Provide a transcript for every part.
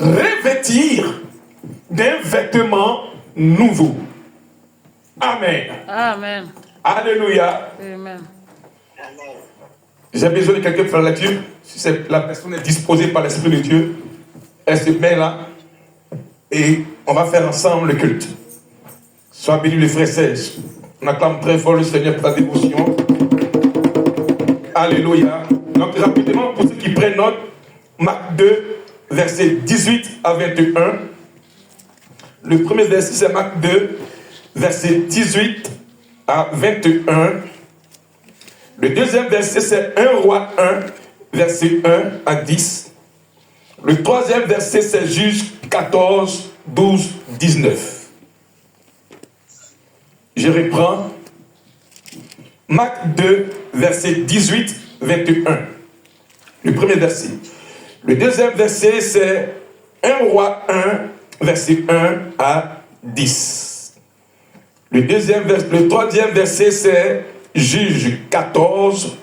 revêtir d'un vêtement nouveau. Amen. Amen. Alléluia. Amen. J'ai besoin de quelqu'un pour faire la lecture. Si la personne est disposée par l'Esprit de Dieu, elle se met là et on va faire ensemble le culte. Sois béni le frère Serge. On acclame très fort le Seigneur pour ta dévotion. Alléluia. Donc rapidement, pour ceux qui prennent note, Marc 2, versets 18 à 21. Le premier verset, c'est Marc 2, versets 18 à 21. Le deuxième verset, c'est 1 Roi 1, verset 1 à 10. Le troisième verset, c'est Juges 14, 12, 19. Je reprends. Marc 2, verset 18, 21. Le premier verset. Le deuxième verset, c'est 1 Roi 1, verset 1 à 10. Le troisième verset, c'est Juges 14,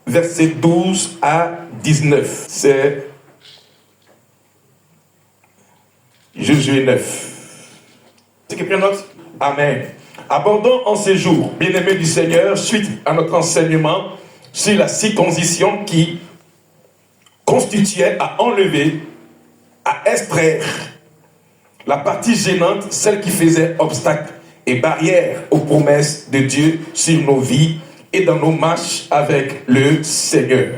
verset 12 à 19. C'est Josué 9. C'est qui prend note? Amen. Abordons en ces jours, bien-aimés du Seigneur, suite à notre enseignement sur la circoncision qui constituait à enlever, à extraire la partie gênante, celle qui faisait obstacle et barrière aux promesses de Dieu sur nos vies et dans nos marches avec le Seigneur.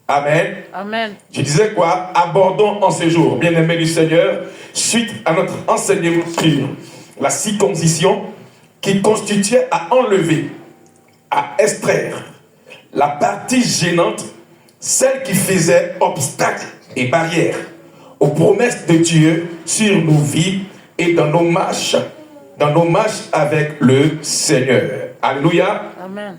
Amen. Amen. Je disais quoi? Abordons en ces jours, bien-aimés du Seigneur, suite à notre enseignement sur la circoncision qui constituait à enlever, à extraire la partie gênante, celle qui faisait obstacle et barrière aux promesses de Dieu sur nos vies et dans nos marches avec le Seigneur. Alléluia. Amen.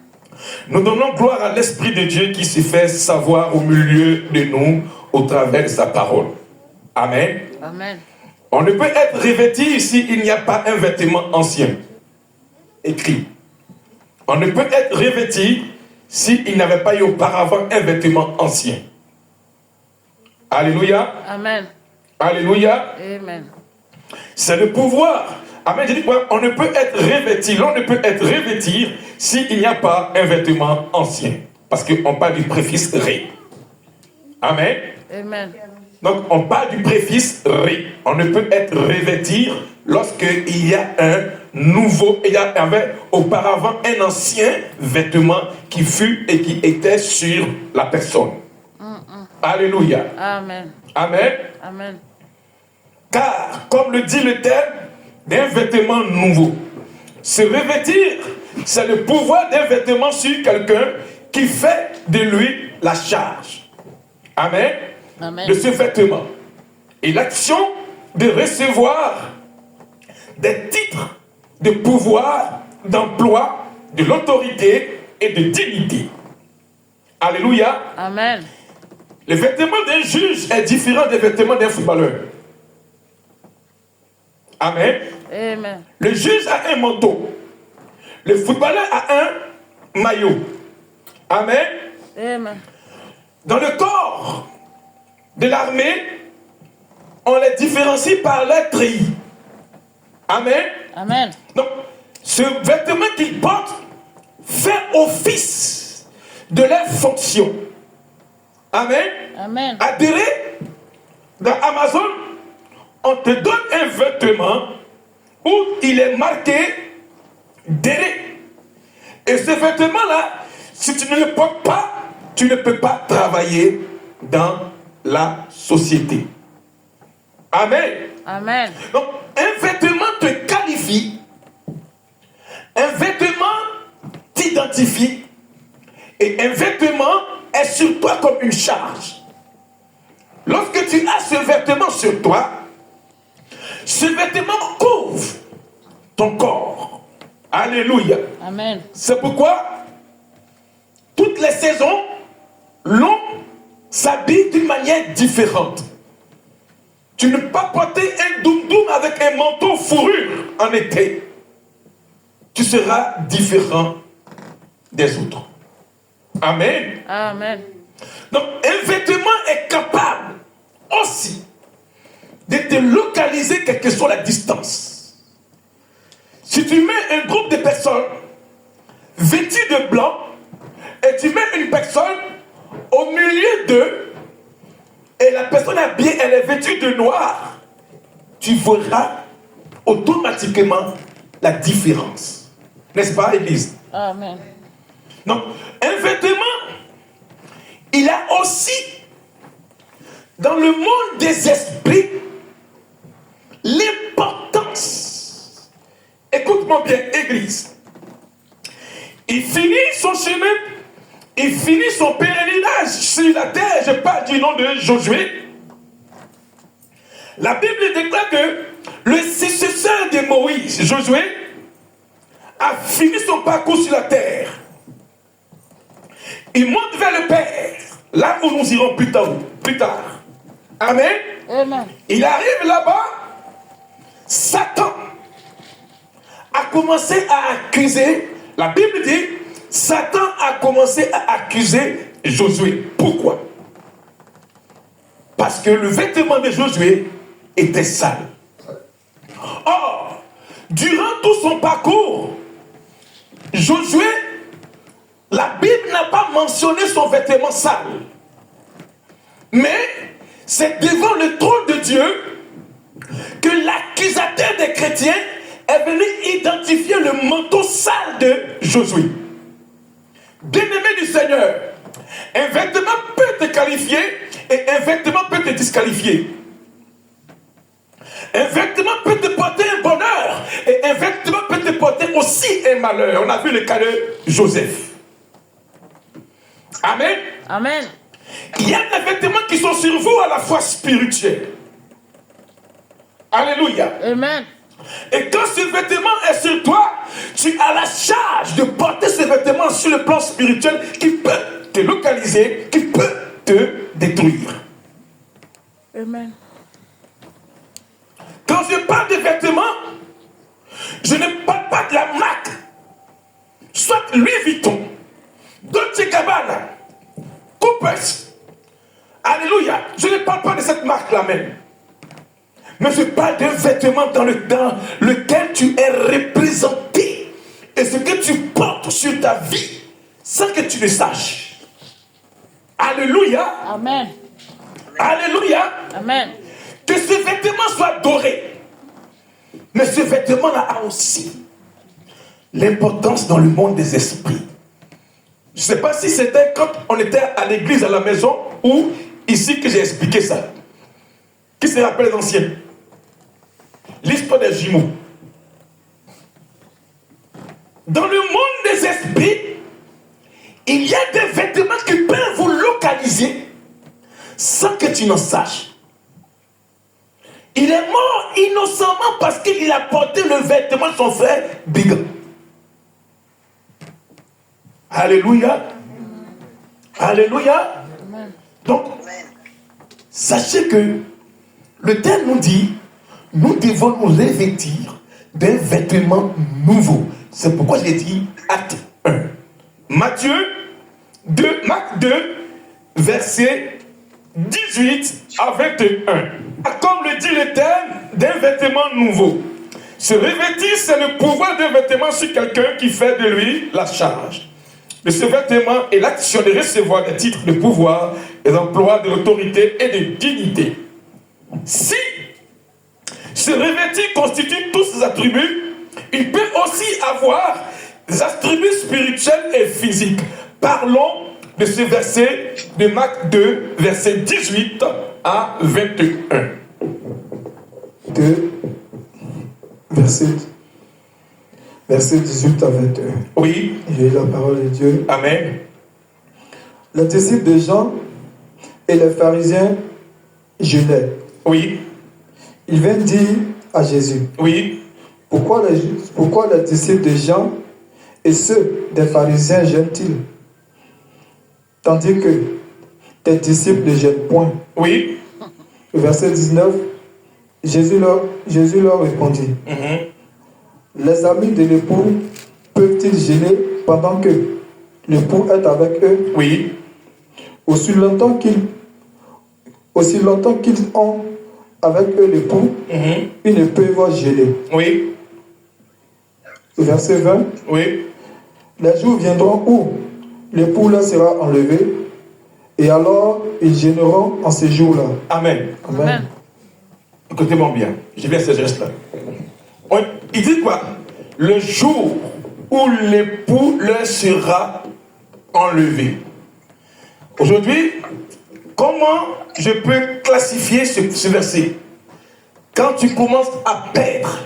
Nous donnons gloire à l'Esprit de Dieu qui se fait savoir au milieu de nous au travers de sa parole. Amen. Amen. On ne peut être revêtu s'il n'y a pas un vêtement ancien. Écrit. On ne peut être revêtu s'il n'avait pas eu auparavant un vêtement ancien. Alléluia. Amen. Alléluia. Amen. C'est le pouvoir. Amen. Je dis quoi? On ne peut être revêtu. L'on ne peut être revêtu s'il n'y a pas un vêtement ancien. Parce qu'on parle du préfixe ré. Amen. Amen. Donc on parle du préfixe ré. On ne peut être revêtu lorsqu'il y a un nouveau, il y avait auparavant un ancien vêtement qui fut et qui était sur la personne. Alléluia. Amen. Amen. Amen. Car, comme le dit le terme, d'un vêtement nouveau. Se revêtir, c'est le pouvoir d'un vêtement sur quelqu'un qui fait de lui la charge. Amen. Amen. De ce vêtement. Et l'action de recevoir des titres de pouvoir, d'emploi, de l'autorité et de dignité. Alléluia. Amen. Le vêtement d'un juge est différent des vêtements d'un footballeur. Amen. Amen. Le juge a un manteau. Le footballeur a un maillot. Amen. Amen. Dans le corps de l'armée, on les différencie par leur treillis. Amen. Amen. Donc, ce vêtement qu'ils portent fait office de leur fonction. Amen. Amen. Adhérer dans Amazon, on te donne un vêtement où il est marqué DERE. Et ce vêtement-là, si tu ne le portes pas, tu ne peux pas travailler dans la société. Amen. Amen. Donc, un vêtement te qualifie, un vêtement t'identifie, et un vêtement est sur toi comme une charge. Lorsque tu as ce vêtement sur toi, ce vêtement couvre ton corps. Alléluia. Amen. C'est pourquoi toutes les saisons, l'on s'habille d'une manière différente. Tu ne peux pas porter un doum-doum avec un manteau fourrure en été. Tu seras différent des autres. Amen. Amen. Donc, un vêtement est capable aussi de te localiser quelle que soit la distance. Si tu mets un groupe de personnes vêtues de blanc et tu mets une personne au milieu d'eux et la personne habillée, elle est vêtue de noir, tu verras automatiquement la différence. N'est-ce pas, Église? Amen. Donc, un vêtement, il a aussi, dans le monde des esprits, l'importance. Écoute-moi bien, Église. Il finit son chemin, il finit son pèlerinage sur la terre. Je parle du nom de Josué. La Bible déclare que le successeur de Moïse, Josué, a fini son parcours sur la terre. Il monte vers le Père, là où nous irons plus tard. Amen. Amen. Il arrive là-bas, Satan a commencé à accuser, la Bible dit, Satan a commencé à accuser Josué. Pourquoi? Parce que le vêtement de Josué était sale. Or, durant tout son parcours, Josué, la Bible n'a pas mentionné son vêtement sale. Mais c'est devant le trône de Dieu que l'accusateur des chrétiens est venu identifier le manteau sale de Josué. Bien-aimé du Seigneur, un vêtement peut te qualifier et un vêtement peut te disqualifier. Un vêtement peut te porter un bonheur et un vêtement peut te porter aussi un malheur. On a vu le cas de Joseph. Amen. Amen. Il y a des vêtements qui sont sur vous à la fois spirituels. Alléluia. Amen. Et quand ce vêtement est sur toi, tu as la charge de porter ce vêtement sur le plan spirituel qui peut te localiser, qui peut te détruire. Amen. Quand je parle de vêtements, je ne parle pas de la marque. Soit Louis Vuitton, Dolce Gabbana, Coopers. Alléluia. Je ne parle pas de cette marque-là même. Mais je parle d'un vêtement dans lequel tu es représenté. Et ce que tu portes sur ta vie, sans que tu le saches. Alléluia. Amen. Alléluia. Amen. Que ce vêtement soit doré. Mais ce vêtement-là a aussi l'importance dans le monde des esprits. Je ne sais pas si c'était quand on était à l'église, à la maison, ou ici que j'ai expliqué ça. Qui se rappelle d'ancien? L'histoire des jumeaux. Dans le monde des esprits, il y a des vêtements qui peuvent vous localiser sans que tu n'en saches. Il est mort innocemment parce qu'il a porté le vêtement de son frère Biga. Alléluia. Alléluia. Donc, sachez que le texte nous dit, nous devons nous revêtir d'un vêtement nouveau. C'est pourquoi je l'ai dit, acte 1. Marc 2, verset 18 à 21. Comme le dit le terme d'un vêtement nouveau. Se revêtir, c'est le pouvoir d'un vêtement sur quelqu'un qui fait de lui la charge. De ce vêtement est l'action de recevoir des titres de pouvoir, des emplois, de l'autorité et de dignité. Si se revêtir constitue tous ces attributs, il peut aussi avoir des attributs spirituels et physiques. Parlons de ce verset de Marc 2, verset 18 à 21. 2, verset 18 à 21. Oui. J'ai la parole de Dieu. Amen. Les disciples de Jean et les pharisiens jeûnaient. Oui. Ils viennent dire à Jésus, oui. Pourquoi les disciples de Jean et ceux des pharisiens jeûnent-ils, tandis que tes disciples ne jeûnent point? Oui. Verset 19, Jésus leur répondit, Les amis de l'époux peuvent-ils jeûner pendant que l'époux est avec eux? Oui. Aussi longtemps qu'ils ont avec eux l'époux, une épée gelée. Oui. Verset 20. Oui. Les jours viendront où l'époux leur sera enlevé, et alors ils gêneront en ces jours-là. Amen. Amen. Écoutez-moi bien, je viens à ce geste-là. Il dit quoi? Le jour où l'époux leur sera enlevé. Aujourd'hui, comment je peux classifier ce verset? Quand tu commences à perdre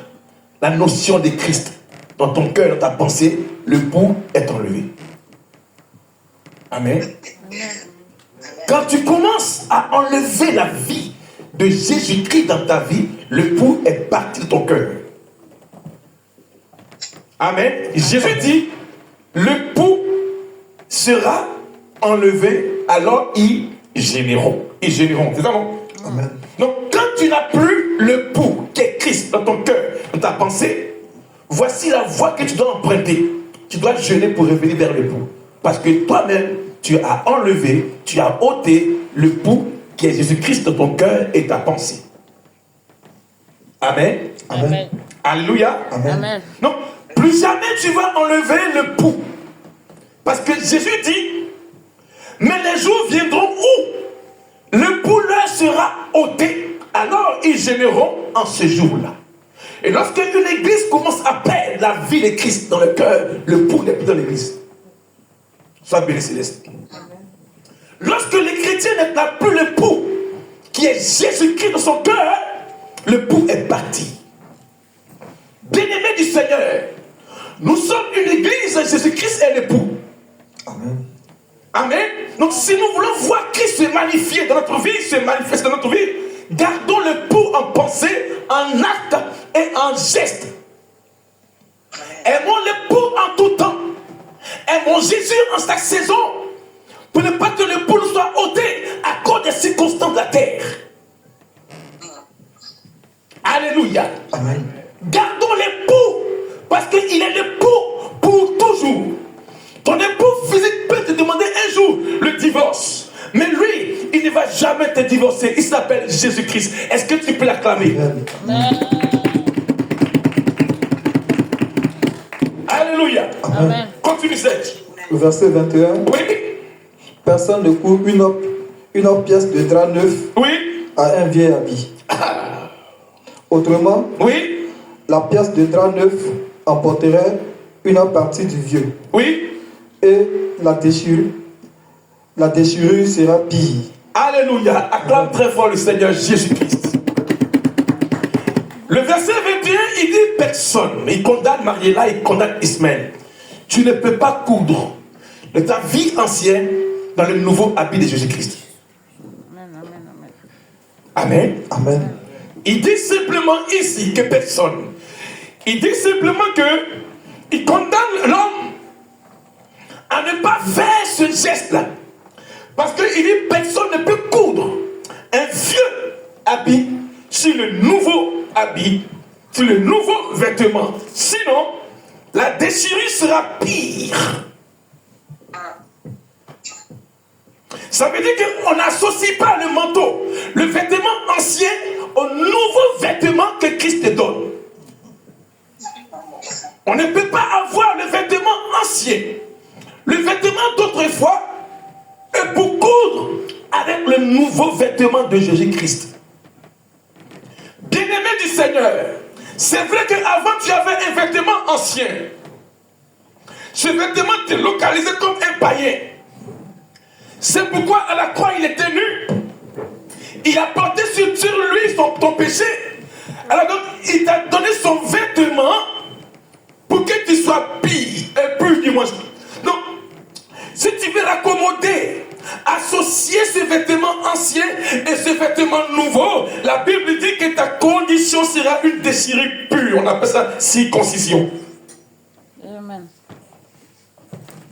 la notion de Christ dans ton cœur, dans ta pensée, l'époux est enlevé. Amen. Quand tu commences à enlever la vie de Jésus-Christ dans ta vie, l'époux est parti de ton cœur. Amen. Jésus dit, l'époux sera enlevé, alors ils gêneront. Ils gêneront, c'est ça, non? Amen. Donc, quand tu n'as plus l'époux qui est Christ dans ton cœur, dans ta pensée, voici la voie que tu dois emprunter. Tu dois jeûner pour revenir vers l'époux. Parce que toi-même, tu as enlevé, tu as ôté l'époux qui est Jésus-Christ dans ton cœur et ta pensée. Amen. Amen. Alléluia. Amen. Donc, plus jamais tu vas enlever l'époux. Parce que Jésus dit, mais les jours viendront où l'époux leur sera ôté. Alors ils gêneront en ce jour-là. Et lorsque une église commence à perdre la vie de Christ dans le cœur, l'époux n'est plus dans l'église. Sois béni céleste. Lorsque les chrétiens n'ont plus l'époux, qui est Jésus-Christ dans son cœur, l'époux est parti. Bien-aimés du Seigneur, nous sommes une église, Jésus-Christ est l'époux. Amen. Amen. Donc si nous voulons voir Christ se magnifier dans notre vie, se manifester dans notre vie, gardons l'époux en pensée, en acte et en geste. Aimons l'époux en tout temps. Aimons Jésus en chaque saison, pour ne pas que l'époux nous soit ôté à cause des circonstances de la terre. Alléluia. Amen. Gardons l'époux, parce qu'il est l'époux pour toujours. Ton époux physique peut te demander un jour le divorce, mais lui, il ne va jamais te divorcer. Il s'appelle Jésus-Christ. Est-ce que tu peux l'acclamer? Amen. Alléluia. Amen. Continue, Serge. Verset 21. Oui. Personne ne court une pièce de drap neuf Oui. à un vieil habit. Autrement, Oui. la pièce de drap neuf emporterait une partie du vieux. Oui. Et la déchirure sera pire. Alléluia. Acclame très fort le Seigneur Jésus-Christ. Le verset 21, il dit personne. Il condamne Mariela, il condamne Ismaël. Tu ne peux pas coudre de ta vie ancienne dans le nouveau habit de Jésus-Christ. Amen. Amen. Amen. Amen. Il dit simplement ici que personne. Il dit simplement que il condamne l'homme à ne pas faire ce geste-là. Parce qu'il dit personne ne peut coudre un vieux habit sur le nouveau habit, sur le nouveau vêtement. Sinon, la déchirure sera pire. Ça veut dire qu'on n'associe pas le manteau, le vêtement ancien, au nouveau vêtement que Christ te donne. On ne peut pas avoir le vêtement ancien, le vêtement d'autrefois, et pour coudre avec le nouveau vêtement de Jésus-Christ. Bien-aimé du Seigneur, c'est vrai qu'avant tu avais un vêtement ancien. Ce vêtement te localisait comme un païen. C'est pourquoi à la croix il était nu. Il a porté sur lui ton péché. Alors donc il t'a donné son vêtement pour que tu sois pur du moins. Donc si tu veux l'accommoder, associer ce vêtement ancien et ce vêtement nouveau, la Bible dit que ta condition sera une déchirure pure. On appelle ça circoncision. Amen.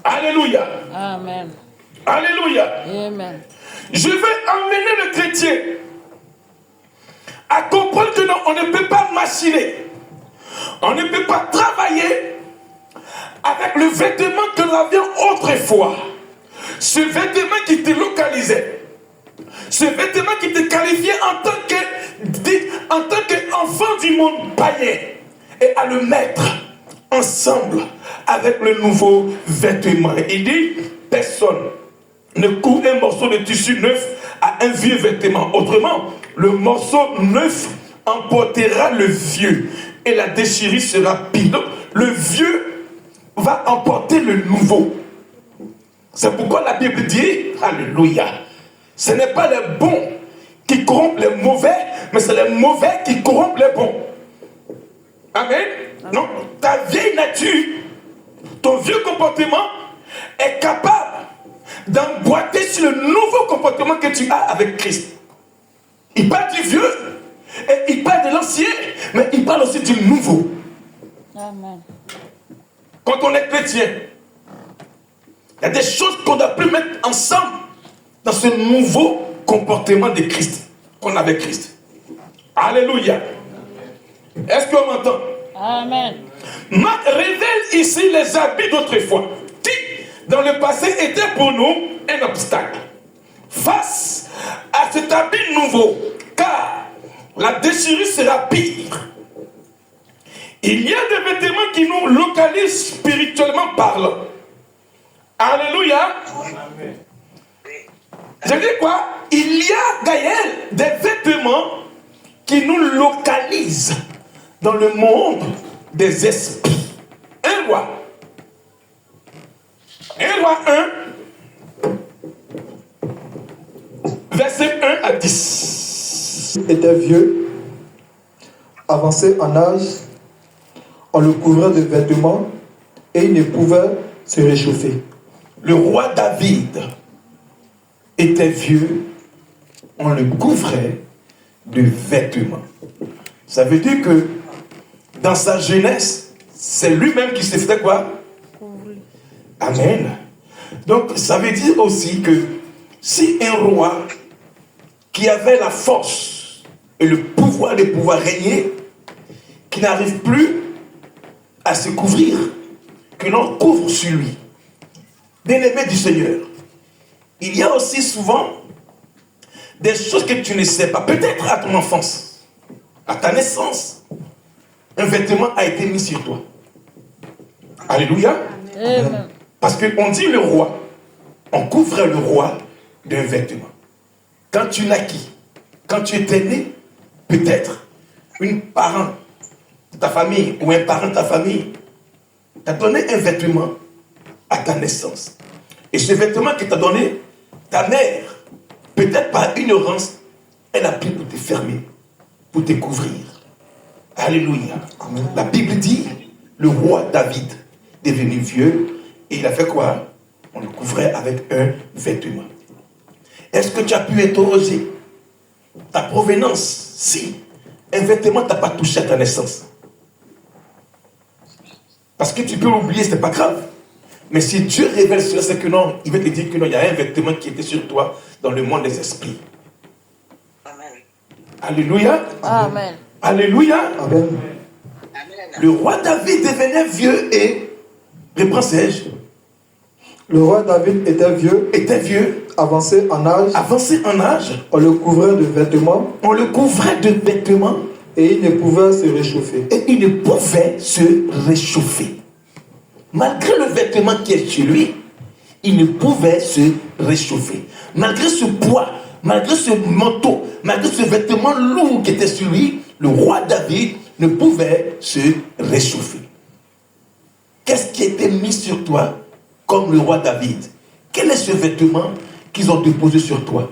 Alléluia. Amen. Alléluia. Amen. Je veux amener le chrétien à comprendre que non, on ne peut pas machiner. On ne peut pas travailler avec le vêtement que nous avions autrefois. Ce vêtement qui te localisait. Ce vêtement qui te qualifiait en tant que dit, en tant qu'enfant du monde païen, et à le mettre ensemble avec le nouveau vêtement. Il dit, personne ne coud un morceau de tissu neuf à un vieux vêtement. Autrement, le morceau neuf emportera le vieux et la déchirure sera pire. Donc, le vieux va emporter le nouveau. C'est pourquoi la Bible dit, alléluia, ce n'est pas les bons qui corrompent les mauvais, mais c'est les mauvais qui corrompent les bons. Amen. Non, ta vieille nature, ton vieux comportement est capable d'emboîter sur le nouveau comportement que tu as avec Christ. Il parle du vieux et il parle de l'ancien, mais il parle aussi du nouveau. Amen. Quand on est chrétien, il y a des choses qu'on doit plus mettre ensemble dans ce nouveau comportement de Christ, qu'on a avec Christ. Alléluia. Est-ce qu'on m'entend? Amen. Marc révèle ici les habits d'autrefois, qui, dans le passé, étaient pour nous un obstacle. Face à cet habit nouveau, car la déchirure sera pire. Il y a des vêtements qui nous localisent spirituellement parlant. Alléluia. Amen. Je dis quoi? Il y a, Gaël, des vêtements qui nous localisent dans le monde des esprits. 1 Roi 1, verset 1 à 10. Il était vieux, avancé en âge, on le couvrait de vêtements et il ne pouvait se réchauffer. Le roi David était vieux, on le couvrait de vêtements. Ça veut dire que dans sa jeunesse, c'est lui-même qui s'est fait quoi? Amen. Donc ça veut dire aussi que si un roi qui avait la force et le pouvoir de pouvoir régner, qui n'arrive plus à se couvrir, que l'on couvre sur lui, bien-aimé du Seigneur, il y a aussi souvent des choses que tu ne sais pas. Peut-être à ton enfance, à ta naissance, un vêtement a été mis sur toi. Alléluia. Amen. Parce qu'on dit le roi, on couvrait le roi d'un vêtement. Quand tu naquis, quand tu étais né, peut-être une parent de ta famille ou un parent de ta famille t'a donné un vêtement à ta naissance. Et ce vêtement que t'a donné, ta mère, peut-être par ignorance, elle a pris pour te fermer, pour te couvrir. Alléluia. Amen. La Bible dit, le roi David, devenu vieux, et il a fait quoi? On le couvrait avec un vêtement. Est-ce que tu as pu interroger ta provenance si un vêtement ne t'a pas touché à ta naissance? Parce que tu peux l'oublier, ce n'est pas grave. Mais si Dieu révèle cela, c'est que non, il va te dire que non, il y a un vêtement qui était sur toi dans le monde des esprits. Amen. Alléluia. Amen. Alléluia. Amen. Le roi David devenait vieux et... Reprends-je. Le roi David était vieux, avancé en âge, on le couvrait de vêtements, et il ne pouvait se réchauffer. Malgré le vêtement qui est chez lui, il ne pouvait se réchauffer. Malgré ce poids, malgré ce manteau, malgré ce vêtement lourd qui était sur lui, le roi David ne pouvait se réchauffer. Qu'est-ce qui était mis sur toi comme le roi David? Quel est ce vêtement qu'ils ont déposé sur toi?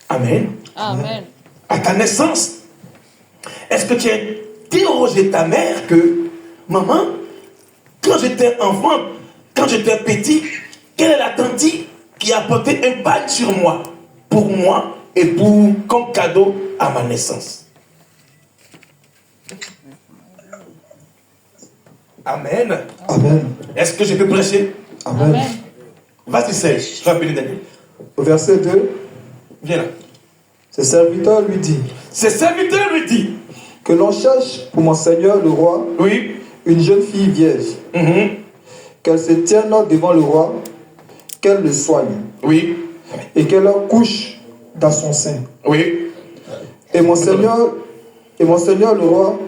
Amen. Amen. À ta naissance, est-ce que tu as interrogé ta mère que, maman, quand j'étais enfant, quand j'étais petit, quelle est la tante qui a apporté un bague sur moi, pour moi et pour comme cadeau à ma naissance? Amen. Amen. Est-ce que je peux prêcher? Amen. Amen. Vas-y, Serge, je vais appeler Daniel. Au verset 2, Viens là. ses serviteurs lui dit Ses serviteurs lui disent, que l'on cherche pour mon seigneur le roi oui, une jeune fille vierge, qu'elle se tienne devant le roi, qu'elle le soigne oui, et qu'elle couche dans son sein. oui, Et mon Seigneur le roi,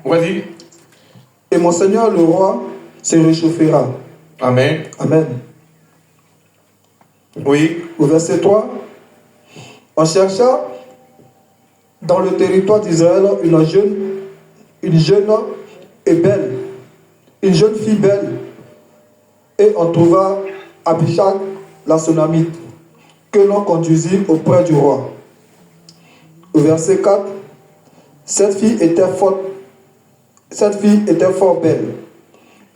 Vas-y. et mon Seigneur le roi se réchauffera. Amen. Amen. Oui. Au verset 3, on chercha dans le territoire d'Israël une jeune et belle, une jeune fille belle, et on trouva Abishag, la Sunamite, que l'on conduisit auprès du roi. Au verset 4, cette fille était fort belle.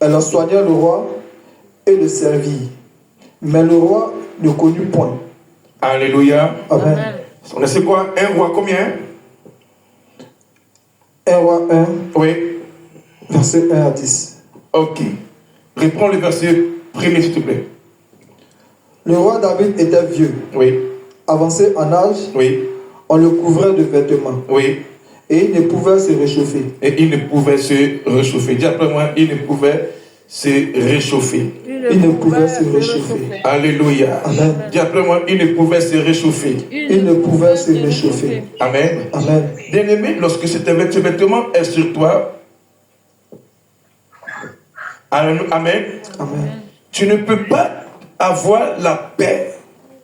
Elle en soigna le roi et le servit. Mais le roi ne connut point. Alléluia. Amen. Amen. On sait quoi? Un roi combien? 1 roi 1, Oui. verset 1 à 10. Ok. Reprends le verset premier, s'il te plaît. Le roi David était vieux, Oui. avancé en âge, Oui. on le couvrait de vêtements, Oui. et il ne pouvait se réchauffer. Et il ne pouvait se réchauffer. Dis après moi, il ne pouvait se réchauffer. Il ne pouvait se réchauffer. Alléluia. Amen. Dis après moi, il ne pouvait se réchauffer. Il ne pouvait se réchauffer. Amen. Amen. Bien-aimé, lorsque ce vêtement est sur toi, Amen, Amen. tu ne peux pas avoir la paix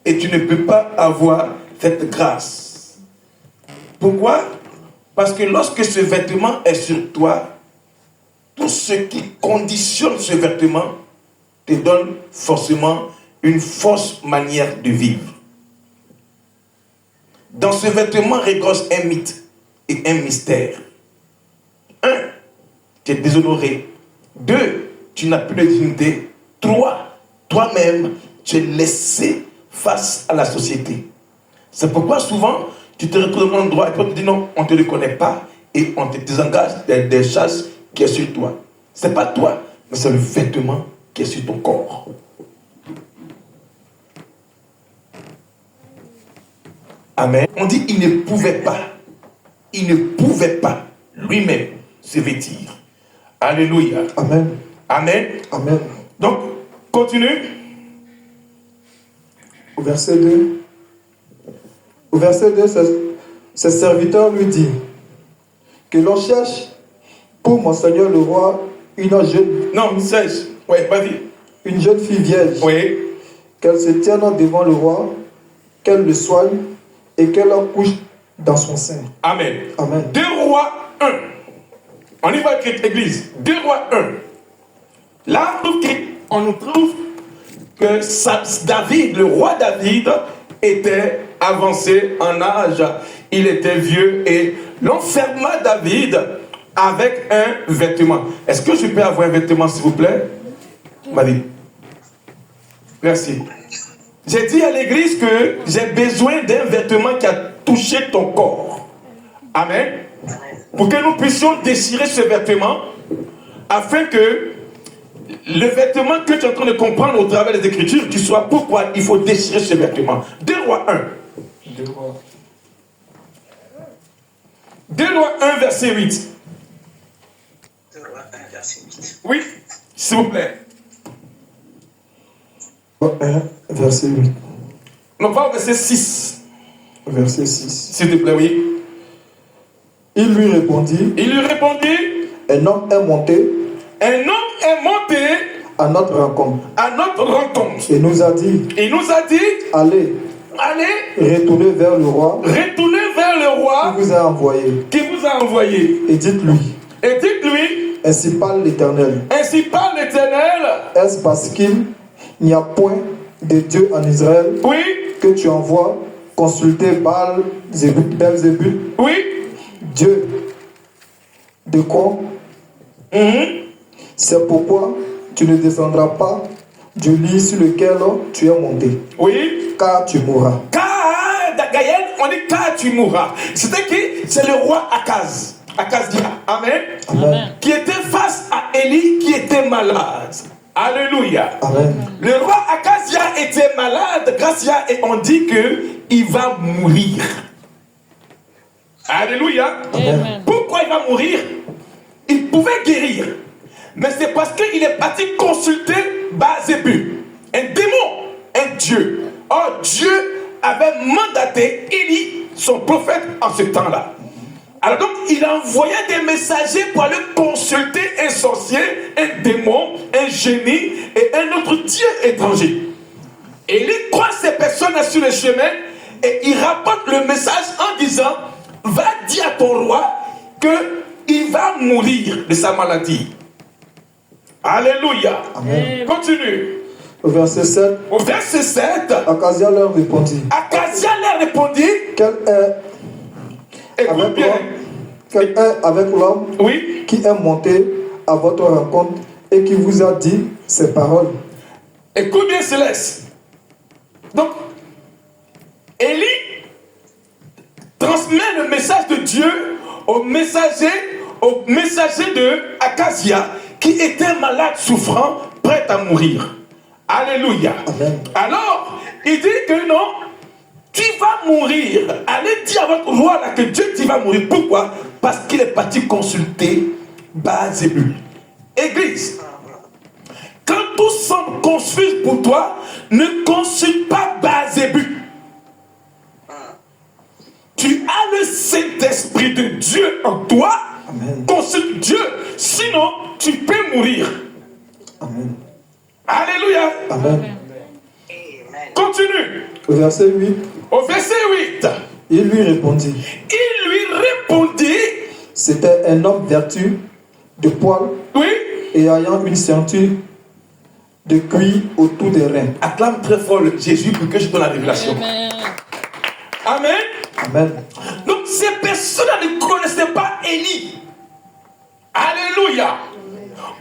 et tu ne peux pas avoir cette grâce. Pourquoi? Parce que lorsque ce vêtement est sur toi, tout ce qui conditionne ce vêtement te donne forcément une fausse manière de vivre. Dans ce vêtement regorge un mythe et un mystère. 1. Tu es déshonoré. 2. Tu n'as plus de dignité. 3. Toi-même, tu es laissé face à la société. C'est pourquoi souvent, tu te retrouves dans un endroit et toi tu dis non, on ne te reconnaît pas et on te désengage des charges qui est sur toi. Ce n'est pas toi, mais c'est le vêtement qui est sur ton corps. Amen. On dit il ne pouvait pas lui-même se vêtir. Alléluia. Amen. Amen. Amen. Donc, continue. Au verset 2, ses serviteurs lui disent que l'on cherche pour mon Seigneur le roi une jeune fille vierge, Oui. qu'elle se tienne devant le roi, qu'elle le soigne et qu'elle en couche dans son sein. Amen. Amen. 2 Rois 1. On y va écrire église. 2 Rois 1. Là, on nous trouve que David, le roi David, était avancé en âge. Il était vieux et l'enferma David avec un vêtement. Est-ce que je peux avoir un vêtement, s'il vous plaît? Marie. Merci. J'ai dit à l'église que j'ai besoin d'un vêtement qui a touché ton corps. Amen. Pour que nous puissions déchirer ce vêtement afin que le vêtement que tu es en train de comprendre au travers des Écritures, tu sois pourquoi il faut déchirer ce vêtement. 2 Rois 1. 2 Rois 1, verset 8. 2 Rois 1, verset 8. Oui, s'il vous plaît. 1, verset 8. On va au verset 6. Verset 6. S'il te plaît, oui. Il lui répondit, un homme est monté à notre rencontre et nous a dit, allez, retournez vers le roi qui vous a envoyé et dites-lui, ainsi parle l'Éternel. Est-ce parce qu'il n'y a point de Dieu en Israël que tu envoies consulter Belzébul, Dieu de quoi? C'est pourquoi tu ne descendras pas du lit sur lequel tu es monté. Car tu mourras. On dit car tu mourras. C'était qui? C'est le roi Akaz. Akazia. Amen. Amen. Qui était face à Élie qui était malade. Alléluia. Amen. Le roi Akazia était malade, et on dit qu'il va mourir. Alléluia. Amen. Pourquoi il va mourir? Il pouvait guérir. Mais c'est parce qu'il est parti consulter Belzébul, un démon, un dieu. Or, Dieu avait mandaté Élie, son prophète, en ce temps-là. Alors donc, il envoyait des messagers pour aller consulter un sorcier, un démon, un génie et un autre dieu étranger. Élie croise ces personnes sur le chemin et il rapporte le message en disant, va dire à ton roi qu'il va mourir de sa maladie. Alléluia. Amen. Continue. Au verset 7, Au verset 7, Akazia leur répondit, Akazia leur répondit, quel écoute bien, est avec l'homme oui, qui est monté à votre rencontre et qui vous a dit ces paroles. écoute bien Céleste. Donc, Élie transmet le message de Dieu au messager de Akazia qui était malade, souffrant, prêt à mourir. Alléluia. Amen. Alors, il dit que non, tu vas mourir. Allez dire à votre roi là que Dieu tu vas mourir. Pourquoi? Parce qu'il est parti consulter Baal-Zébul. Église, quand tout semble confus pour toi, ne consulte pas Baal-Zébul. Tu as le Saint-Esprit de Dieu en toi. Amen. Consulte Dieu. Sinon, tu peux mourir. Amen. Alléluia. Amen. Amen. Continue. Au verset 8, Au verset 8, il lui répondit, il lui répondit, c'était un homme vertu, de poil oui, et ayant une ceinture de cuir autour des reins. acclame très fort Jésus pour que je donne la révélation. Amen. Amen. Amen. Donc ces personnes-là ne connaissaient pas Élie. Alléluia.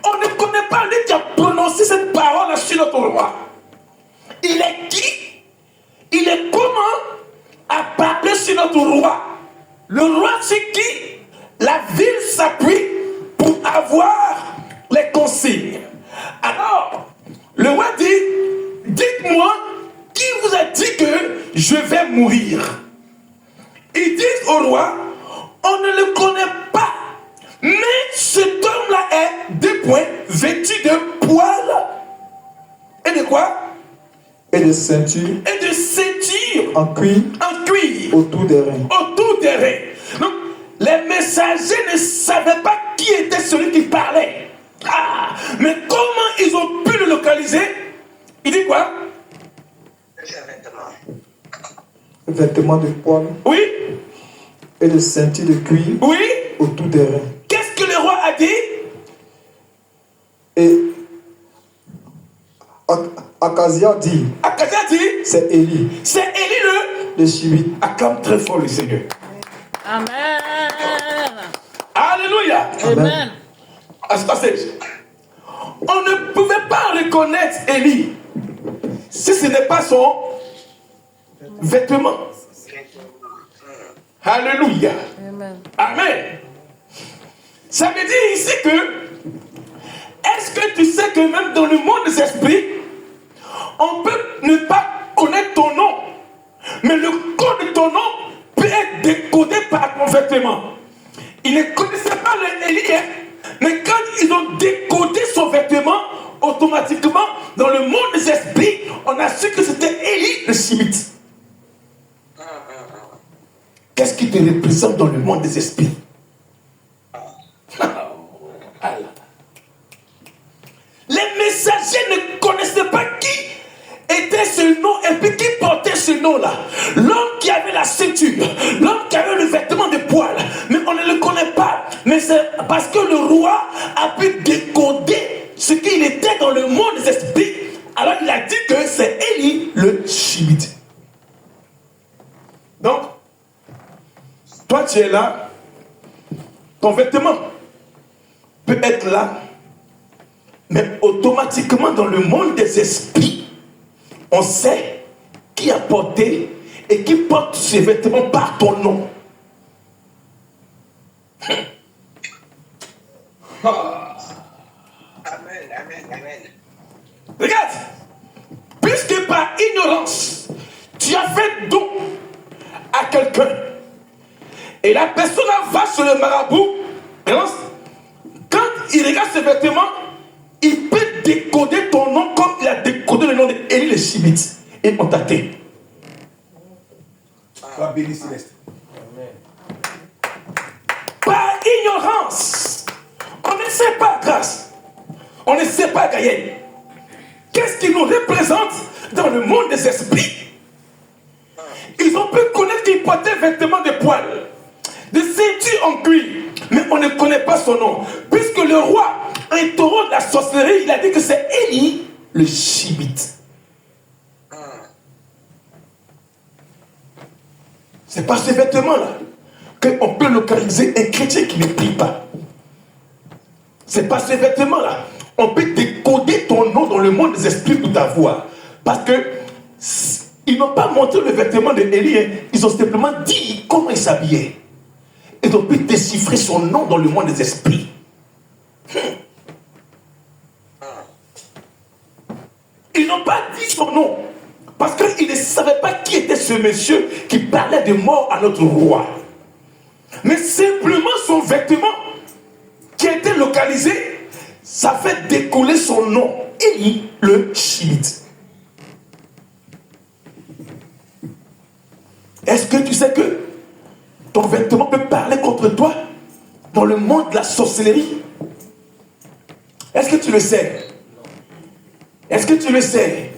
On ne connaît pas lui qui a prononcé cette parole sur notre roi. Il est qui? Il est comment à parler sur notre roi? Le roi c'est qui? La ville s'appuie pour avoir les consignes. Alors, le roi dit, dites-moi, qui vous a dit que je vais mourir? Ils disent au roi, on ne le connaît pas, mais cet homme-là est, deux points, vêtu de poils et de quoi? Et de ceinture Et de ceinture en cuir en cuir autour des reins. autour des reins. Donc, les messagers ne savaient pas qui était celui qui parlait. Ah, mais comment ils ont pu le localiser? Il dit quoi? Vêtements de poil Oui, et de ceinture de cuir oui. autour des reins. Qu'est-ce que le roi a dit? Et Akazia dit, Akazia dit, c'est Élie, c'est Élie le... le Chibite. Acclame très fort le Seigneur. Amen. Alléluia. Amen. On ne pouvait pas reconnaître Élie si ce n'est pas son vêtement. Alléluia. Amen. Amen. Ça veut dire ici que, est-ce que tu sais que même dans le monde des esprits, on peut ne pas connaître ton nom, mais le code de ton nom peut être décodé par ton vêtement. Ils ne connaissaient pas Élie, mais quand ils ont décodé son vêtement, automatiquement, dans le monde des esprits, on a su que c'était Élie le Shimite. Qu'est-ce qui te représente dans le monde des esprits? Les messagers ne connaissaient pas qui était ce nom et puis qui portait ce nom-là. L'homme qui avait la ceinture, l'homme qui avait le vêtement de poil, mais on ne le connaît pas. Mais c'est parce que le roi a pu décoder ce qu'il était dans le monde des esprits. Alors il a dit que c'est Élie le Shimite. Donc, toi tu es là, ton vêtement peut être là, mais automatiquement dans le monde des esprits, on sait qui a porté et qui porte ces vêtements par ton nom. Amen, amen, amen. Regarde, puisque par ignorance, tu as fait don à quelqu'un, et la personne va sur le marabout, quand il regarde ses vêtements, il peut décoder ton nom comme il a décodé le nom d'Élie le Shimite et on t'a. Sois béni, Céleste. Par ignorance, on ne sait pas grâce, on ne sait pas Gaïen. Qu'est-ce qui nous représente dans le monde des esprits? Ils ont pu connaître qu'il portait vêtements de poils, des ceintures en cuir, mais on ne connaît pas son nom. Puisque le roi, un taureau de la sorcellerie, il a dit que c'est Élie, le Chibite. C'est par ces vêtements-là qu'on peut localiser un chrétien qui ne prie pas. C'est par ces vêtements-là on peut décoder ton nom dans le monde des esprits pour t'avoir. Parce que ils n'ont pas montré le vêtement de Élie, hein. Ils ont simplement dit comment il s'habillait. Ils ont pu déchiffrer son nom dans le monde des esprits. Ils n'ont pas dit son nom. Parce qu'ils ne savaient pas qui était ce monsieur qui parlait de mort à notre roi. Mais simplement son vêtement qui a été localisé, ça fait décoller son nom. Élie, le Chibite. Est-ce que tu sais que ton vêtement peut parler contre toi dans le monde de la sorcellerie? Est-ce que tu le sais? Est-ce que tu le sais?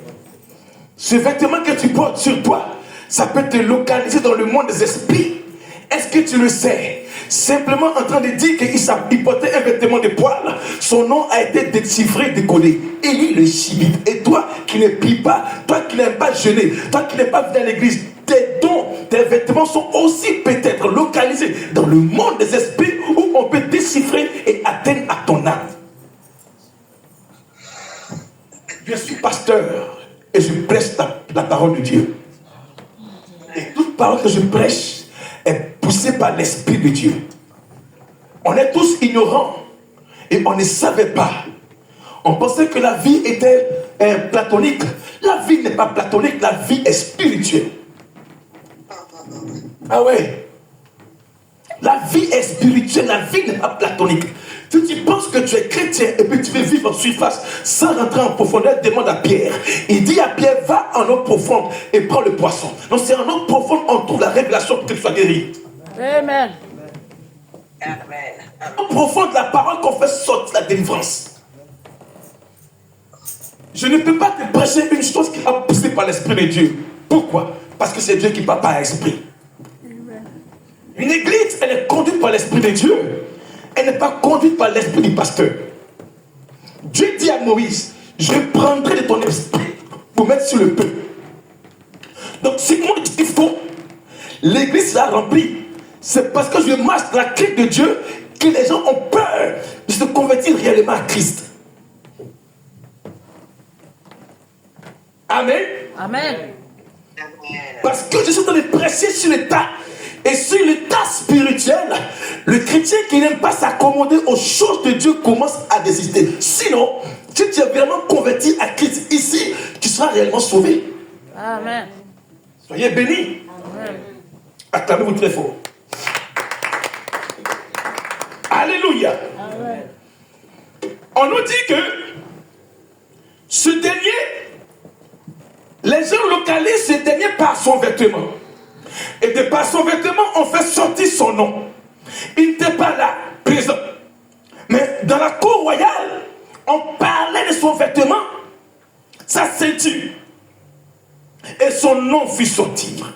Ce vêtement que tu portes sur toi, ça peut te localiser dans le monde des esprits. Est-ce que tu le sais? Simplement en train de dire qu'il portait un vêtement de poil, son nom a été déchiffré, décodé. Élie le Chibite. Et toi qui ne pries pas, toi qui n'aimes pas jeûner, toi qui n'es pas venu à l'église, tes dons, tes vêtements sont aussi peut-être localisés dans le monde des esprits où on peut déchiffrer et atteindre à ton âme. Je suis pasteur et je prêche la parole de Dieu. Et toute parole que je prêche est poussée par l'Esprit de Dieu. On est tous ignorants et on ne savait pas. On pensait que la vie était platonique. La vie n'est pas platonique, la vie est spirituelle. Ah ouais. La vie est spirituelle, la vie n'est pas platonique. Si tu penses que tu es chrétien et puis tu veux vivre en surface sans rentrer en profondeur, demande à Pierre. Il dit à Pierre, va en eau profonde et prends le poisson. Donc c'est en eau profonde on trouve la révélation pour que tu sois guéri. Amen. Amen. En eau profonde, la parole qu'on fait sortir la délivrance. Je ne peux pas te prêcher une chose qui est poussée par l'Esprit de Dieu. Pourquoi? Parce que c'est Dieu qui parle par l'Esprit. Une église, elle est conduite par l'Esprit de Dieu. Elle n'est pas conduite par l'esprit du pasteur. Dieu dit à Moïse, je prendrai de ton esprit pour mettre sur le peuple. Donc si moi il faut, l'église l'a remplie. C'est parce que je marche dans la clé de Dieu que les gens ont peur de se convertir réellement à Christ. Amen. Amen. Parce que je suis en train de prêcher sur l'état. Et sur l'état spirituel, le chrétien qui n'aime pas s'accommoder aux choses de Dieu commence à désister. Sinon, si tu es vraiment converti à Christ ici, tu seras réellement sauvé. Amen. Soyez bénis. Acclamez-vous très fort. Alléluia. Amen. On nous dit que ce dernier, les gens localisent ce dernier par son vêtement. Et de par son vêtement, on fait sortir son nom. Il n'était pas là, présent. Mais dans la cour royale, on parlait de son vêtement, sa ceinture. Et son nom fit sortir.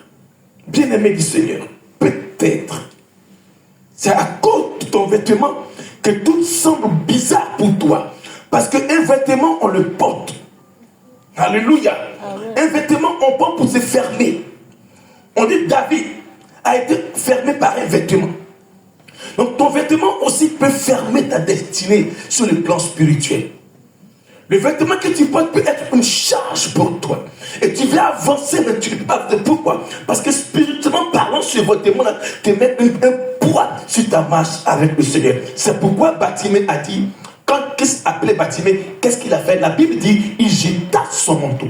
Bien-aimé du Seigneur, peut-être, c'est à cause de ton vêtement que tout semble bizarre pour toi. Parce qu'un vêtement, on le porte. Alléluia. Amen. Un vêtement, on porte pour se fermer. On dit David a été fermé par un vêtement. Donc ton vêtement aussi peut fermer ta destinée sur le plan spirituel. Le vêtement que tu portes peut être une charge pour toi. Et tu veux avancer, mais tu ne peux pas. Pourquoi? Parce que spirituellement parlant, ce vêtement-là te met un poids sur ta marche avec le Seigneur. C'est pourquoi Bartimée a dit, quand Christ appelait Bartimée, qu'est-ce qu'il a fait? La Bible dit, il jeta son manteau.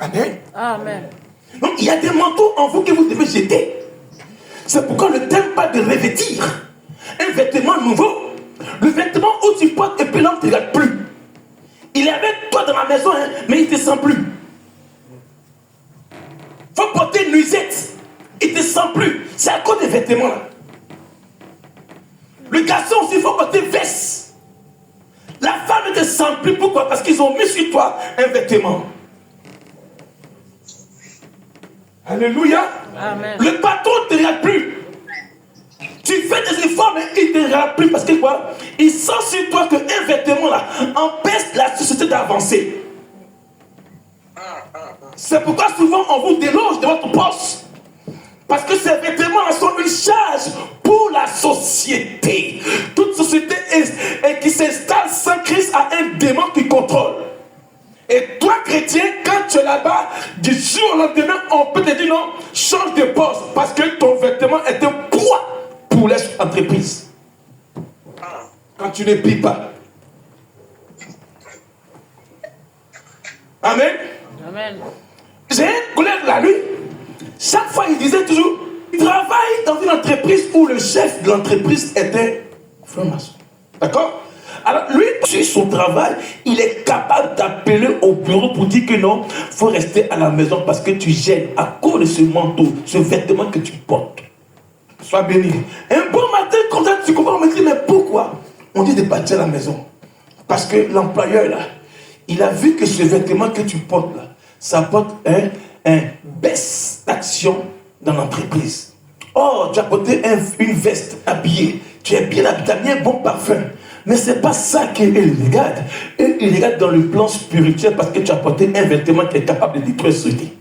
Amen. Amen. Donc il y a des manteaux en vous que vous devez jeter. C'est pourquoi ne t'aime pas de revêtir un vêtement nouveau. Le vêtement où tu portes et puis l'homme ne te regarde plus. Il est avec toi dans la maison, hein, mais il ne te sent plus. faut porter une nuisette. Il ne te sent plus. C'est à cause des vêtements là. Le garçon aussi, il faut porter veste. La femme ne te sent plus. Pourquoi? Parce qu'ils ont mis sur toi un vêtement. Alléluia. Amen. Le patron ne te regarde plus. Tu fais des efforts, mais il ne te regarde plus. Parce que quoi? Il sent sur toi qu'un vêtement là empêche la société d'avancer. C'est pourquoi souvent on vous déloge de votre poste. Parce que ces vêtements sont une charge pour la société. Toute société qui s'installe sans Christ a un démon qui contrôle. Et toi, chrétien, quand tu es là-bas, du jour au lendemain, on peut te dire non, change de poste. Parce que ton vêtement est un poids pour l'entreprise. Quand tu ne payes pas. Amen. Amen. J'ai un collègue là, lui. Chaque fois, il disait toujours, il travaille dans une entreprise où le chef de l'entreprise était franc-maçon. D'accord? Alors, lui, sur son travail, il est capable d'appeler au bureau pour dire que non, il faut rester à la maison parce que tu gênes à cause de ce manteau, ce vêtement que tu portes. Sois béni. Un bon matin, quand tu comprends, on me dit, mais pourquoi on dit de partir à la maison? Parce que l'employeur, là, il a vu que ce vêtement que tu portes, là, ça porte un baisse d'action dans l'entreprise. Oh, tu as porté une veste habillée, tu es bien habillé, tu as mis un bon parfum. Mais ce n'est pas ça qu'ils regardent. Ils regardent dans le plan spirituel parce que tu as porté un vêtement qui est capable de détruire ce qui.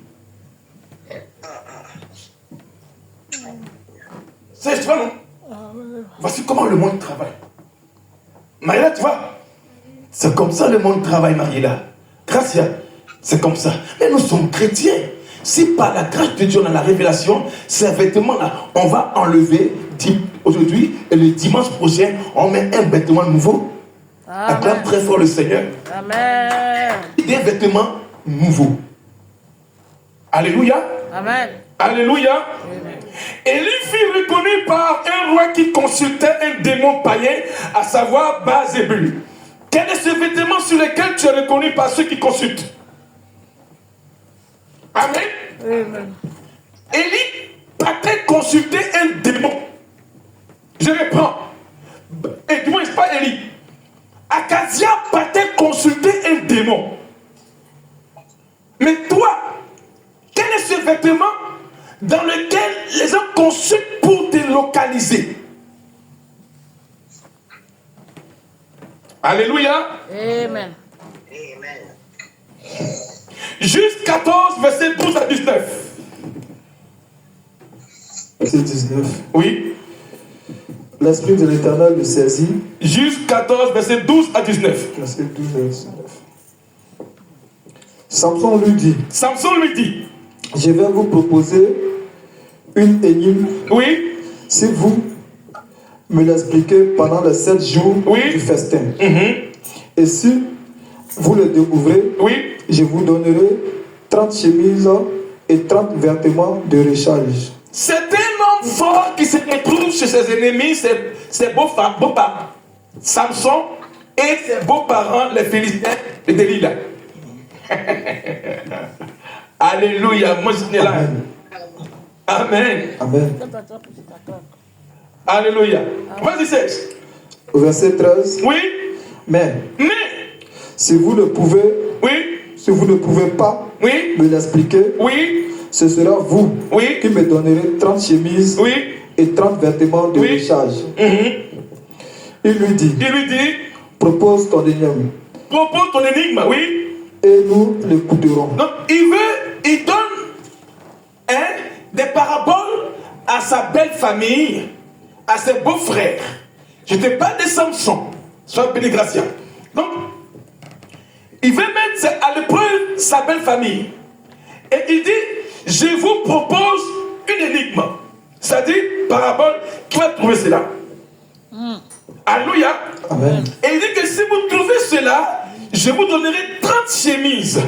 C'est, tu vois, non? Voici comment le monde travaille. Marie-là, tu vois, c'est comme ça le monde travaille, Marie-là. Gracia, c'est comme ça. Mais nous sommes chrétiens. Si par la grâce de Dieu, dans la révélation, ces vêtements-là, on va enlever aujourd'hui et le dimanche prochain, on met un vêtement nouveau. Acclame très fort le Seigneur. Amen. Des vêtements nouveaux. Alléluia. Amen. Alléluia. Élie fut reconnu par un roi qui consultait un démon païen, à savoir Baal-Zébul. Quel est ce vêtement sur lequel tu es reconnu par ceux qui consultent? Amen. Amen. Élie partait consulter un démon. Je reprends. Et du moins, c'est pas Élie. Akazia partait consulter un démon. Mais toi, quel est ce vêtement dans lequel les gens consultent pour te localiser? Alléluia. Amen. Amen. Juge 14, verset 12 à 19. Verset 19. Oui. L'Esprit de l'Éternel le saisit. Juge 14, verset 12 à 19. Verset 12 à 19. Samson lui dit, Samson lui dit, je vais vous proposer une énigme. oui, Si vous me l'expliquez pendant les 7 jours Oui. du festin. mhm, Et si vous le découvrez, oui, je vous donnerai 30 chemises et 30 vêtements de recharge. c'est un homme fort qui se retrouve chez ses ennemis, ses beaux-parents, Samson et ses beaux-parents, les Philistins de Delilah. Alléluia, moi je suis là. Amen. Amen. Alléluia. Vas-y, Serge. Au verset 13. Oui, Mais mais, si vous ne pouvez pas oui, me l'expliquer, oui, ce sera vous oui, qui me donnerez 30 chemises oui, et 30 vêtements de Oui. recharge. mhm. Il lui dit, Il lui dit, propose ton énigme propose ton énigme, oui. et nous l'écouterons. Donc, il donne des paraboles à sa belle famille, à ses beaux-frères. Je te parle de Samson, sois béni, Gracia. Donc, il veut mettre à l'épreuve sa belle famille. Et il dit, je vous propose une énigme. C'est-à-dire, parabole, qui va trouver cela? Alléluia. Amen. Et il dit que si vous trouvez cela, je vous donnerai 30 chemises.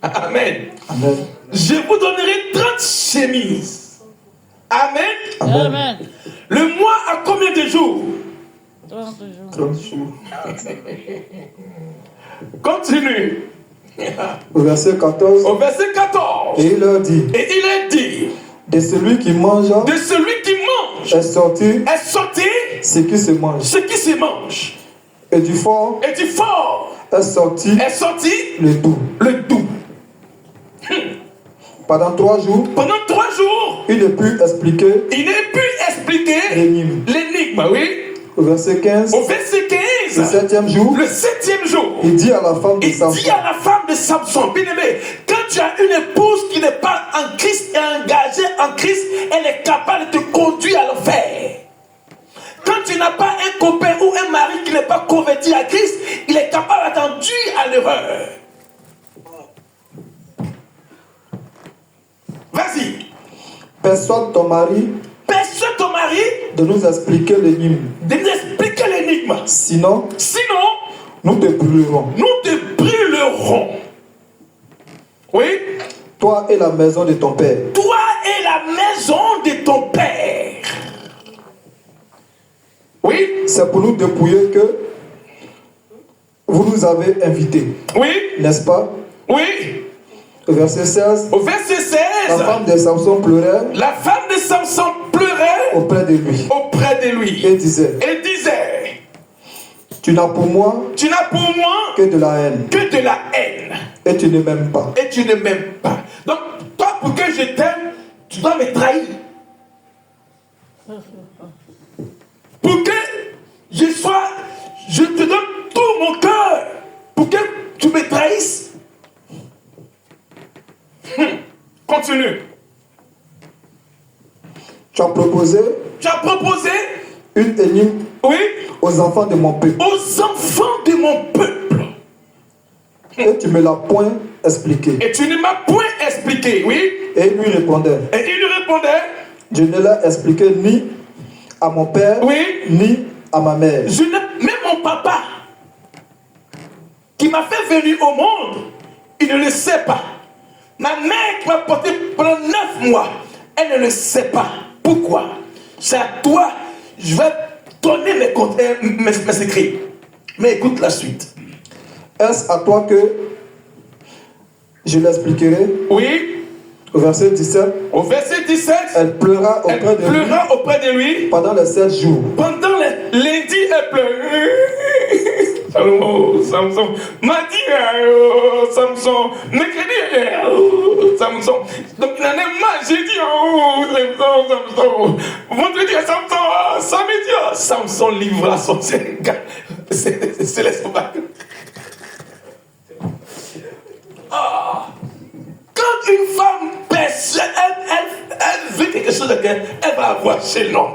Amen. Amen. Je vous donnerai 30 chemises. Amen. Amen. Amen. Le mois a combien de jours? 30 jours. 30 jours. Continue. Au verset 14. Au verset 14. Et il leur dit. Et il est dit. De celui qui mange. De celui qui mange. Est sorti. Est sorti. Ce qui se mange. Ce qui se mange. Et du fort. Et du fort. Est sorti. Est sorti. Le doux. Le doux. Pendant 3 jours. Pendant 3 jours. Il ne put expliquer. Il ne put expliquer. L'énigme. L'énigme, oui. Au verset 15. Au verset 15. Le 7e jour. Le 7e jour. Il dit à la femme de Samson. Il dit à la femme de Samson, bien-aimé, quand tu as une épouse qui n'est pas en Christ et engagée en Christ, elle est capable de te conduire à l'enfer. Quand tu n'as pas un copain ou un mari qui n'est pas converti à Christ, il est capable de t'enduire à l'erreur. Vas-y. Persuade ton mari. Persuade ton mari de nous expliquer l'énigme. De nous expliquer l'énigme. Sinon, nous te brûlerons. Nous te brûlerons. Oui. Toi et la maison de ton père. Toi et la maison de ton père. Oui. C'est pour nous dépouiller que vous nous avez invités. Oui. N'est-ce pas? Oui. Au verset 16. Au verset 16. La femme de Samson pleurait. La femme de Samson pleurait. Auprès de lui. Auprès de lui. Et disait. Et disait. Tu n'as pour moi. Tu n'as pour moi. Que de la haine. Que de la haine. Et tu ne m'aimes pas. Et tu ne m'aimes pas. Donc, toi, pour que je t'aime, tu dois me trahir. Pour que je te donne tout mon cœur. Pour que tu me trahisses. Continue. Tu as proposé. Tu as proposé. Une énigme. Oui. Aux enfants de mon peuple. Aux enfants de mon peuple. Et tu me l'as point expliqué. Et tu ne m'as point expliqué, oui. Et il lui répondait. Et il lui répondait. Je ne l'ai expliqué ni à mon père, oui, ni à ma mère. Même mon papa, qui m'a fait venir au monde, il ne le sait pas. Ma mère qui m'a porté pendant 9 mois, elle ne le sait pas. Pourquoi? C'est à toi, je vais donner mes secrets. Mais écoute la suite. Est-ce à toi que je l'expliquerai? Oui. Au verset 17. Au verset 17. Elle pleura auprès de lui. Pendant les 7 jours. Pendant les lundis, elle pleurait. Samson. M'a dit, Samson. Mercredi, Samson. Donc il en est mal. J'ai dit, Samson. Vendredi, Samson. Samedi, Samson livra son Sénégal. C'est l'estomac. Quand une femme pêche, elle veut quelque chose de elle va avoir chez l'homme.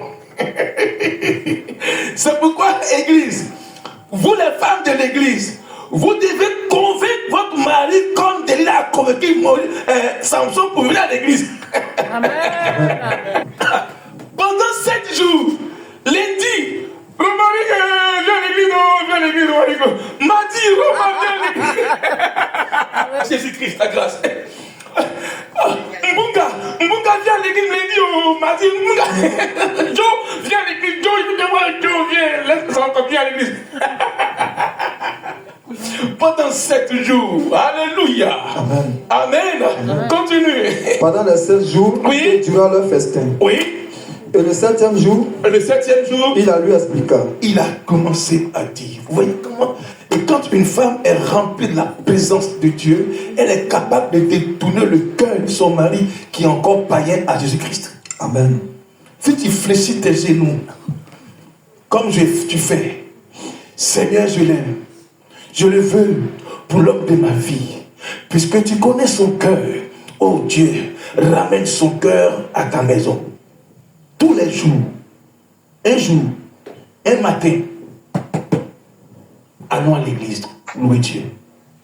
C'est pourquoi, Église, vous les femmes de l'Église, vous devez convaincre votre mari comme Delilah a convaincu Samson pour venir à l'Église. Amen. Pendant 7 jours, lundi, le mari viens à l'église, m'a dit, viens à l'église. Jésus-Christ, la grâce. Mbunga, viens à l'église, m'a dit, Mbunga. Joe, viens à l'église, Joe, il faut que moi, Joe, viens, laisse-moi viens à l'église. Pendant 7 jours, alléluia. Amen. Amen. Continue. Pendant les 7 jours, oui, durant leur festin. Oui. Et le 7e jour, il a lui expliqué. Il a commencé à dire. Vous voyez comment? Et quand une femme est remplie de la présence de Dieu, elle est capable de détourner le cœur de son mari qui est encore païen à Jésus-Christ. Amen. Si tu fléchis tes genoux, comme tu fais, Seigneur, je l'aime. Je le veux pour l'homme de ma vie. Puisque tu connais son cœur, oh Dieu, ramène son cœur à ta maison. Tous les jours, un jour, un matin, allons à l'église, louer Dieu.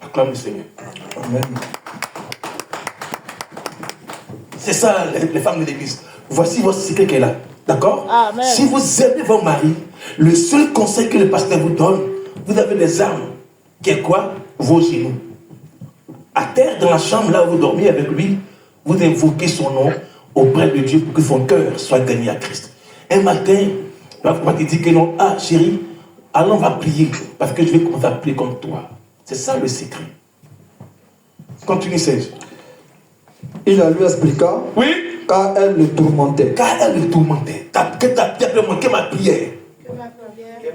Acclame le Seigneur. Amen. C'est ça, les femmes de l'église. Voici votre secret qui est là. D'accord? Amen. Si vous aimez vos maris, le seul conseil que le pasteur vous donne, vous avez des armes. Qui est quoi? Vos genoux. À terre, dans la chambre, là où vous dormez avec lui, vous invoquez son nom auprès de Dieu pour que son cœur soit gagné à Christ. Un matin, il va te dire que non, ah chérie, allons, on va prier, parce que je vais commencer à prier comme toi. C'est ça le secret. Continue 16. Il la lui expliqua, Oui. car elle le tourmentait. Car elle le tourmentait. Que ta prière manquait ma prière.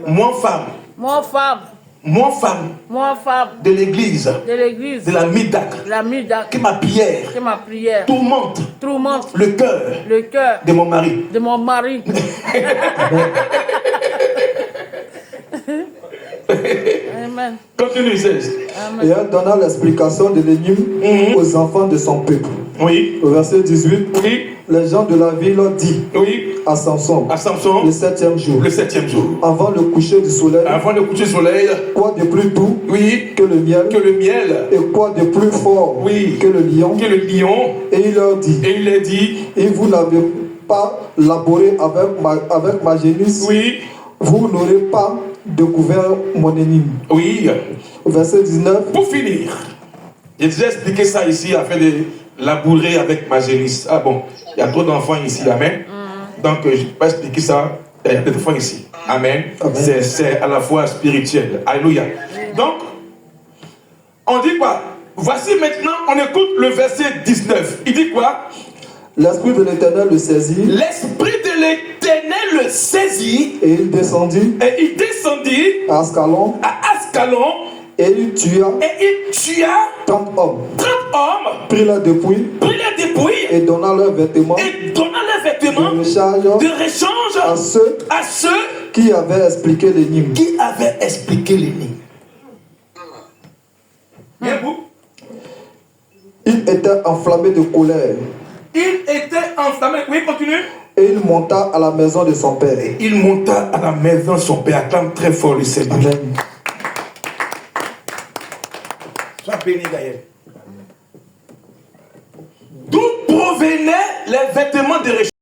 Moi femme. Moi femme. Moi femme Moi femme. de l'église. De l'église. De la Midac. La Midac. Que ma prière Que ma prière. tourmente Tourmente. le cœur Le cœur. de mon mari. De mon mari. Amen. Continue 16. Et elle donna l'explication de l'énigme aux enfants de son peuple. Oui. Au verset 18, Oui. les gens de la ville ont dit Oui. à Samson, À Samson. le 7e jour, Le 7e jour. avant le coucher du soleil, Avant le coucher du soleil. quoi de plus doux Oui. que le miel, Que le miel. et quoi de plus fort Oui. que le lion. Que le lion. Et il leur dit, Et il a dit. et vous n'avez pas laboré avec ma génisse, Oui. vous n'aurez pas découvert mon énigme. Oui. Au verset 19, Pour finir, j'ai déjà expliqué ça ici afin de labourer avec ma génisse. Ah bon, il y a trop d'enfants ici, amen. Donc je ne vais pas expliquer ça, il y a des enfants ici. Amen. Amen. C'est à la fois spirituel. Alléluia. Donc, on dit quoi? Voici maintenant, on écoute le verset 19. Il dit quoi? l'Esprit de l'Éternel le saisit, L'Esprit de l'Éternel le saisit et il descendit et il descendit à Ascalon, à Ascalon et il tua et il tua 30 hommes, 30 hommes, prit leurs dépouilles prit les dépouilles et donna leurs vêtements et donna les de vêtements recharge de rechange à ceux à ceux qui avaient expliqué l'énigme. qui avaient expliqué l'énigme. Bien vous? Il était enflammé de colère Il était enflammé. Oui, continue. et il monta à la maison de son père. Il monta à la maison de son père. Acclame très fort le Seigneur. Amen. Sois béni, Gaël. D'où provenaient les vêtements de rechange?